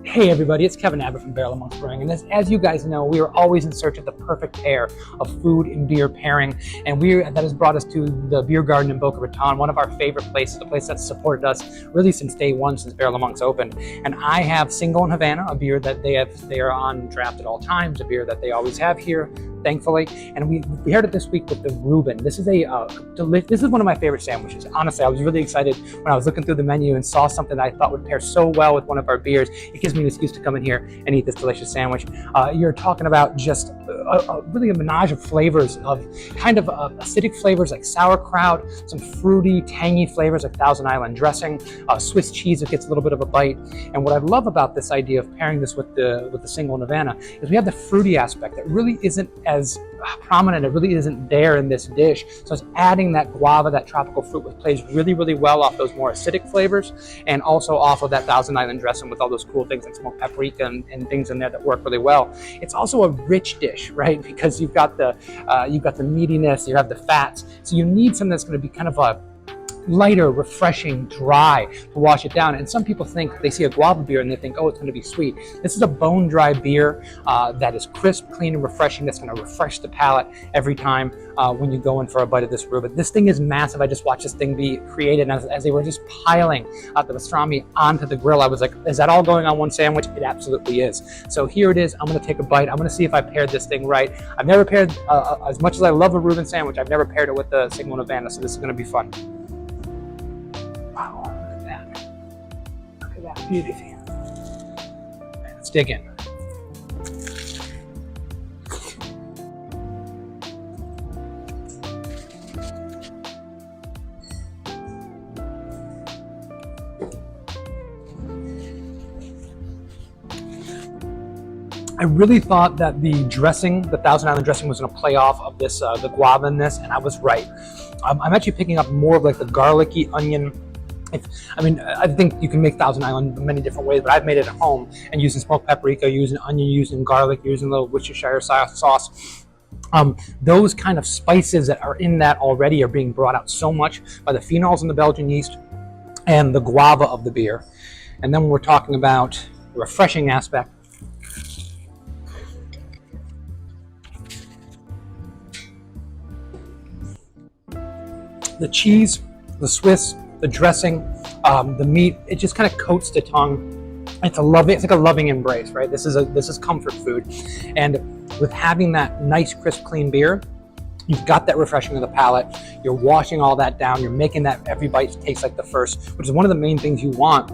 Hey everybody, it's Kevin Abbott from Barrel Amongst Brewing, and as you guys know, we are always in search of the perfect pair of food and beer pairing, and that has brought us to the Biergarten in Boca Raton, one of our favorite places, a place that's supported us really since day one, since Barrel Amongst opened. And I have Single and Havana, a beer that they are on draft at all times, a beer that they always have here, thankfully. And we paired it this week with the Rueben. This is this is one of my favorite sandwiches. Honestly, I was really excited when I was looking through the menu and saw something that I thought would pair so well with one of our beers. It gives me an excuse to come in here and eat this delicious sandwich. You're talking about just really a menage of flavors, of kind of acidic flavors like sauerkraut, some fruity, tangy flavors like Thousand Island dressing, Swiss cheese that gets a little bit of a bite. And what I love about this idea of pairing this with the Single and Havana is we have the fruity aspect that really isn't as prominent, it really isn't there in this dish. So it's adding that guava, that tropical fruit, which plays really, really well off those more acidic flavors, and also off of that Thousand Island dressing with all those cool things like smoked paprika and things in there that work really well. It's also a rich dish, right? Because you've got the meatiness, you have the fats, so you need something that's going to be kind of a lighter, refreshing, dry to wash it down. And some people think, they see a guava beer and they think, oh, it's going to be sweet. This is a bone dry beer that is crisp, clean, and refreshing. That's going to refresh the palate every time when you go in for a bite of this Rueben. This thing is massive. I just watched this thing be created, and as they were just piling the pastrami onto the grill, I was like, is that all going on one sandwich? It absolutely is. So here it is. I'm going to take a bite. I'm going to see if I paired this thing right. I've never paired, as much as I love a Rueben sandwich, I've never paired it with the Single and Havana, so this is going to be fun. Wow, look at that. Look at that beauty. Okay, let's dig in. I really thought that the dressing, the Thousand Island dressing, was going to play off of this, the guava in this, and I was right. I'm actually picking up more of like the garlicky onion. I think you can make Thousand Island many different ways, but I've made it at home and using smoked paprika, using onion, using garlic, using a little Worcestershire sauce. Those kind of spices that are in that already are being brought out so much by the phenols in the Belgian yeast and the guava of the beer. And then when we're talking about the refreshing aspect, the cheese, the Swiss, the dressing, the meat, it just kind of coats the tongue. It's like a loving embrace, right? This is comfort food. And with having that nice, crisp, clean beer, you've got that refreshing of the palate. You're washing all that down. You're making that every bite taste like the first, which is one of the main things you want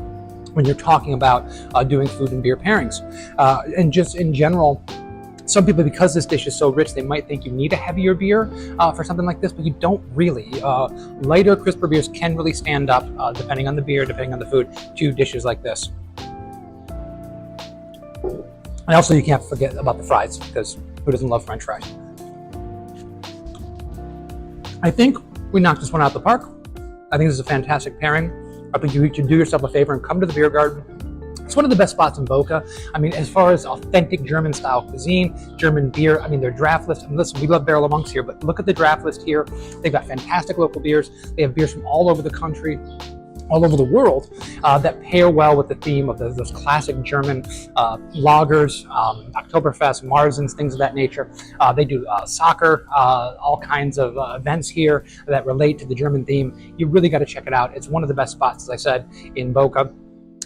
when you're talking about doing food and beer pairings. And just in general, some people, because this dish is so rich, they might think you need a heavier beer for something like this, but you don't really. Lighter, crisper beers can really stand up, depending on the beer, depending on the food, to dishes like this. And also, you can't forget about the fries, because who doesn't love French fries? I think we knocked this one out of the park. I think this is a fantastic pairing. I think you should do yourself a favor and come to the Biergarten. It's one of the best spots in Boca. I mean, as far as authentic German style cuisine, German beer, I mean, their draft list, and listen, we love Barrel Amongst here, but look at the draft list here. They've got fantastic local beers. They have beers from all over the country, all over the world, that pair well with the theme of those classic German lagers, Oktoberfest, Marzens, things of that nature. They do soccer, all kinds of events here that relate to the German theme. You really got to check it out. It's one of the best spots, as I said, in Boca.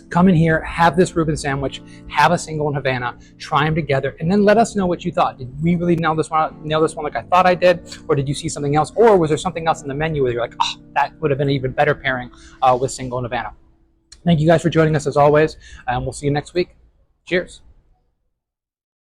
Come in here, have this Rueben sandwich, have a Single and Havana, try them together, and then let us know what you thought. Did we really nail this one like I thought I did? Or did you see something else? Or was there something else in the menu where you're like, oh, that would have been an even better pairing with Single and Havana? Thank you guys for joining us as always, and we'll see you next week. Cheers.